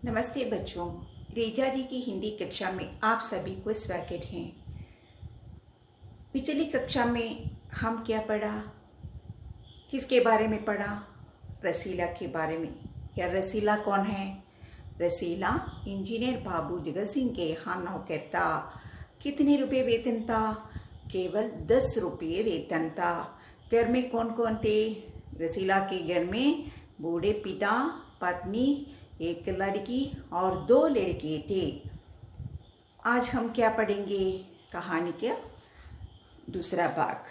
नमस्ते बच्चों, रेजा जी की हिंदी कक्षा में आप सभी को स्वागत है। पिछली कक्षा में हम क्या पढ़ा, किसके बारे में पढ़ा? रसीला के बारे में। या रसीला कौन है? रसीला इंजीनियर बाबू जगत सिंह के यहाँ नौकर था। कितने रुपये वेतन था? केवल 10 रुपये वेतन था। घर में कौन कौन थे? रसीला के घर में बूढ़े पिता, पत्नी, एक लड़की और 2 लड़के थे। आज हम क्या पढ़ेंगे? कहानी का दूसरा भाग।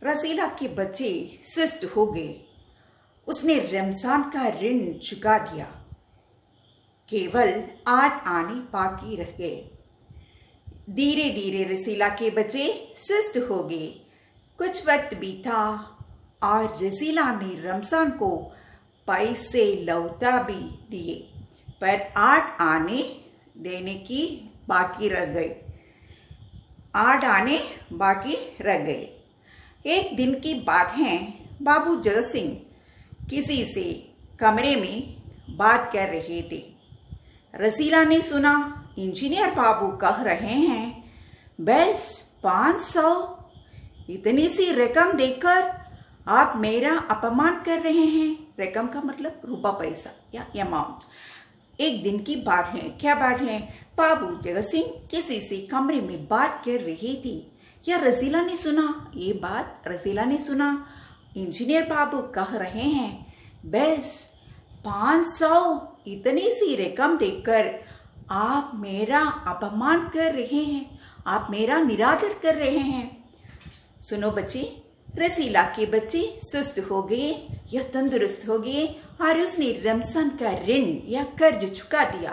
रसीला के बच्चे स्वस्थ हो गए। उसने रमजान का ऋण चुका दिया। केवल 8 आने बाकी रह गए। धीरे धीरे रसीला के बच्चे स्वस्थ हो गए। कुछ वक्त बीता और रसीला ने रमजान को पैसे लौटा भी दिए, पर 8 आने देने की बाकी रह गए। 8 आने बाकी रह गए। एक दिन की बात है, बाबू जगत सिंह किसी से कमरे में बात कर रहे थे। रसीला ने सुना इंजीनियर बाबू कह रहे हैं, बस 500, इतनी सी रकम देकर आप मेरा अपमान कर रहे हैं। रकम का मतलब रुपया पैसा या अमाउंट। एक दिन की बात है। क्या बात है? बाबू जगत सिंह किसी से कमरे में बात कर रही थी। या रसीला ने सुना ये बात? रसीला ने सुना इंजीनियर बाबू कह रहे हैं, बस 500, इतनी सी रकम देकर आप मेरा अपमान कर रहे हैं, आप मेरा निरादर कर रहे हैं। सुनो बच्चे, रसीला के बच्चे सुस्त हो गए या तंदुरुस्त हो गए और उसने रमजान का ऋण या कर्ज चुका दिया।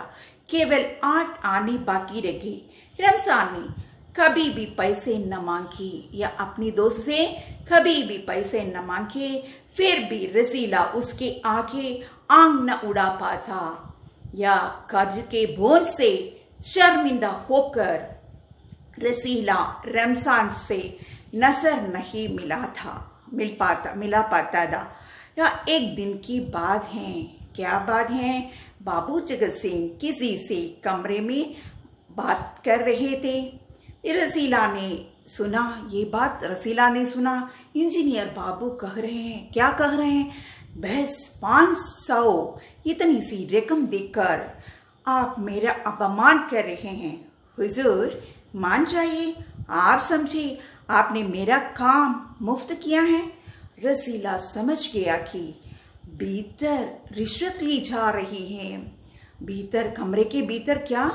केवल 8 आने बाकी रह गए। रमजान ने कभी भी पैसे न मांगे या अपनी दोस्त से कभी भी पैसे न मांगे, फिर भी रसीला उसके आगे आंग न उड़ा पाता या कर्ज के बोझ से शर्मिंदा होकर रसीला रमजान से नजर नहीं मिला पाता था। या एक दिन की बात है। क्या बात है? बाबू जगत सिंह किसी से कमरे में बात कर रहे थे। रसीला ने सुना ये बात। रसीला ने सुना इंजीनियर बाबू कह रहे हैं। क्या कह रहे हैं? बस 500, इतनी सी रकम देकर आप मेरा अपमान कर रहे हैं। हुजूर मान जाइए, आप समझे आपने मेरा काम मुफ्त किया है। रसीला समझ गया कि भीतर रिश्वत ली जा रही है। भीतर, कमरे के भीतर क्या?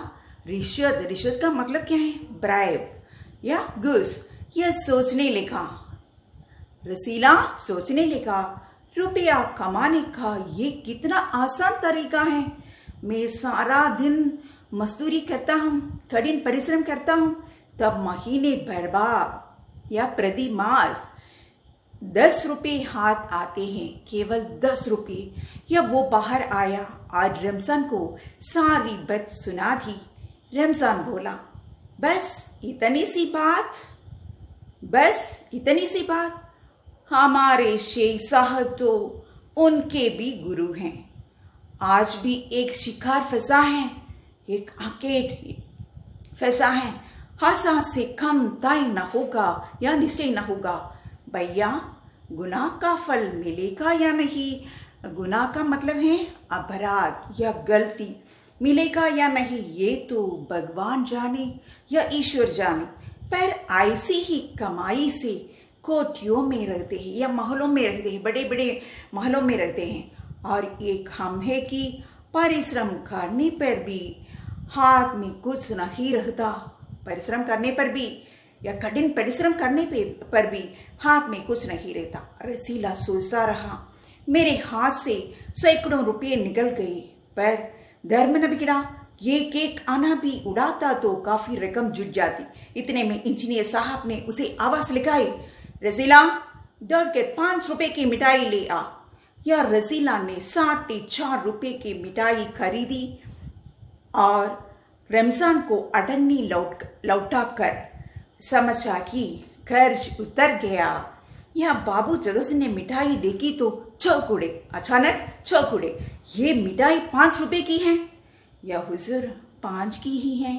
रिश्वत। रिश्वत का मतलब क्या है? ब्राइब या घूस। यह सोचने लगा। रसीला सोचने लगा, रुपया कमाने का ये कितना आसान तरीका है। मैं सारा दिन मजदूरी करता हूँ, कठिन परिश्रम करता हूँ, तब महीने बर्बाद या प्रति मास 10 रुपये हाथ आते हैं। केवल 10 रुपये। या वो बाहर आया और रमजान को सारी बात सुना दी। रमजान बोला, बस इतनी सी बात, बस इतनी सी बात। हमारे शेख साहब तो उनके भी गुरु हैं। आज भी एक शिकार फंसा है, एक आकेट फंसा है। हसा से कम तय न होगा या निश्चय न होगा। भैया, गुनाह का फल मिलेगा या नहीं? गुनाह का मतलब है अपराध या गलती। मिलेगा या नहीं ये तो भगवान जाने या ईश्वर जाने। पर ऐसी ही कमाई से कोठियों में रहते हैं या महलों में रहते हैं, बड़े बड़े महलों में रहते हैं। और एक हम है कि परिश्रम करने पर भी हाथ में कुछ नहीं रहता। परिश्रम करने पर भी या कठिन परिश्रम करने पर भी हाथ में कुछ नहीं रहता। रसीला सोचता रहा, मेरे हाथ से सैकड़ों रुपये निकल गए, पर धर्म न बिगड़ा। एक आना भी उड़ाता तो काफी रकम जुट जाती। इतने में इंजीनियर साहब ने उसे आवाज लगाई, रसीला दौड़कर 5 रुपये की मिठाई ले आ। या रसीला ने 4.5 रुपये की मिठाई खरीदी और रमजान को अटन्नी लौटा कर समझा कि कर्ज उतर गया। यह बाबू जगत सिंह ने मिठाई देखी तो चौक उड़े। अचानक चौक उड़े। ये मिठाई 5 रुपए की है या हुजूर 5 की ही है।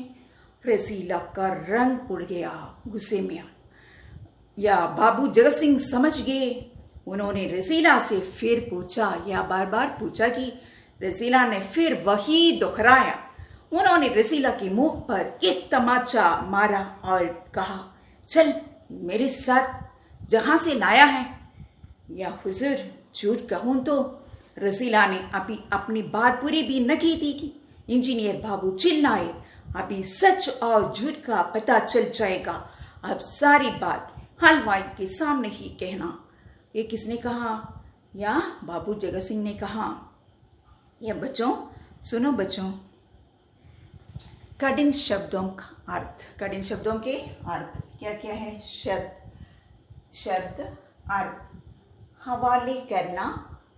रसीला का रंग उड़ गया गुस्से में। या बाबू जगत सिंह समझ गए। उन्होंने रसीला से फिर पूछा या बार बार पूछा कि रसीला ने फिर वही दोहराया। उन्होंने रसीला के मुंह पर एक तमाचा मारा और कहा, चल मेरे साथ जहां से लाया है। या हुजूर झूठ कहूं तो रसीला ने अभी अपनी बात पूरी भी न की थी कि इंजीनियर बाबू चिल्लाए, अभी सच और झूठ का पता चल जाएगा। अब सारी बात हलवाई के सामने ही कहना। ये किसने कहा? या बाबू जगत सिंह ने कहा। या बच्चों सुनो बच्चों, कठिन शब्दों का अर्थ, कठिन शब्दों के अर्थ क्या क्या है? शब्द अर्थ, हवाले करना,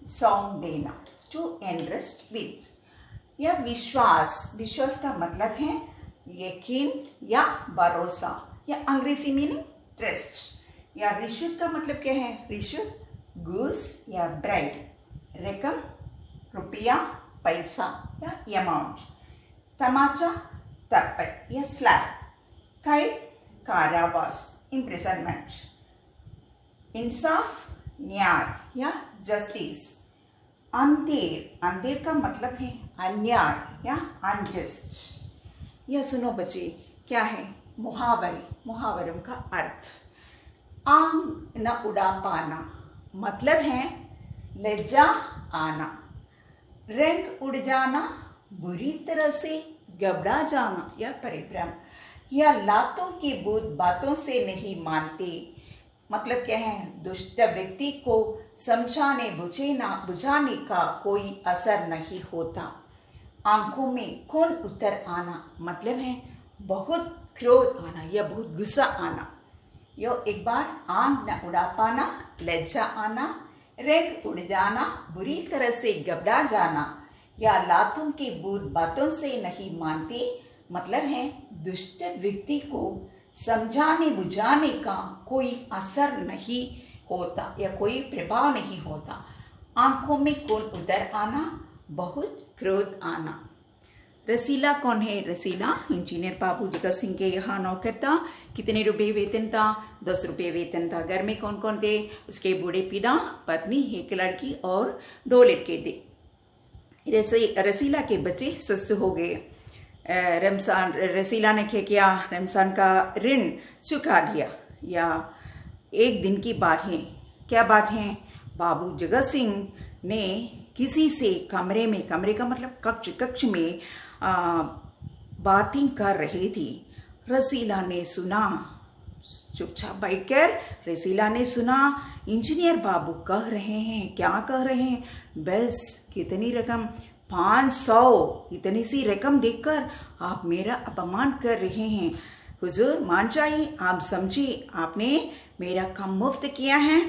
सौंप देना, टू एनट्रस्ट विथ। या विश्वास, विश्वास का मतलब है यकीन या भरोसा, या अंग्रेजी मीनिंग ट्रस्ट। या रिश्वत का मतलब क्या है? रिश्वत घूस या ब्राइड। रकम रुपया, पैसा या अमाउंट। तमाचा थप्पड़ या स्लैप। कैद कारावास, इम्प्रिजनमेंट। इंसाफ न्याय या जस्टिस। अंधेर, अंधेर का मतलब है अन्याय या अनजस्ट। यह सुनो बच्चे क्या है? मुहावरे, मुहावरों का अर्थ। आंग न उड़ा पाना मतलब है लज्जा आना। रंग उड़ जाना, बुरी तरह से घबरा जाना या परिभ्रम। या लातों की भूत बातों से नहीं मानते मतलब क्या है? दुष्ट व्यक्ति को समझाने बुझाने का कोई असर नहीं होता। आंखों में खून उतर आना मतलब है बहुत क्रोध आना या बहुत गुस्सा आना। यो एक बार, आंख न उड़ा पाना, लज्जा आना, रंग उड़ जाना, बुरी तरह से घबरा जाना, या लातों की भूत बातों से नहीं मानते मतलब है दुष्ट व्यक्ति को समझाने बुझाने का कोई असर नहीं होता या कोई प्रभाव नहीं होता। आंखों में खून उतर आना, बहुत क्रोध आना। रसीला कौन है? रसीला इंजीनियर बाबू जगत सिंह के यहाँ नौकर था। कितने रुपए वेतन था? 10 रुपये वेतन था। घर में कौन कौन थे? उसके बूढ़े पिता, पत्नी, एक लड़की और 2 लड़के थे। रसीला के बच्चे स्वस्थ हो गए। रसीला ने क्या किया? रमजान का ऋण चुका दिया। या एक दिन की बात है। क्या बात है? बाबू जगत सिंह ने किसी से कमरे में, कमरे का मतलब कक्ष में बातें कर रही थी। रसीला ने सुना, चुपचाप बैठकर रसीला ने सुना इंजीनियर बाबू कह रहे हैं। क्या कह रहे हैं? बस कितनी रकम? 500। इतनी सी रकम देखकर आप मेरा अपमान कर रहे हैं। हुजूर मान जाइए, आप समझिए आपने मेरा काम मुफ्त किया है।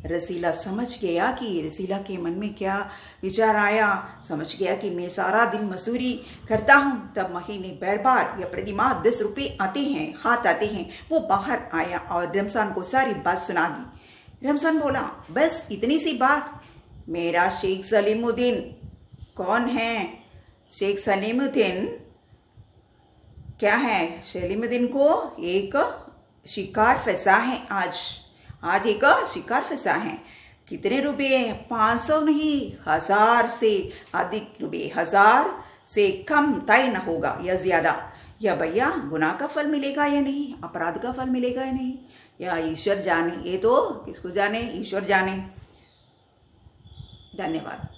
रसीला समझ गया कि रसीला के मन में क्या विचार आया। समझ गया कि मैं सारा दिन मजदूरी करता हूँ, तब महीने बर्बाद या प्रति माह 10 रुपये आते हैं, हाथ आते हैं। वो बाहर आया और रमजान को सारी बात सुना दी। रमजान बोला, बस इतनी सी बात? मेरा शेख सलीमुद्दीन। कौन है शेख सलीमुद्दीन? क्या है? सलीमुद्दीन को एक शिकार फंसा है। आज एक शिकार फंसा है। कितने रुपये? 500 नहीं, 1000 से अधिक रुपये। 1000 से कम तय न होगा या ज्यादा। या भैया गुनाह का फल मिलेगा या नहीं? अपराध का फल मिलेगा या नहीं? या ईश्वर जाने? ये तो किसको जाने? ईश्वर जाने। धन्यवाद।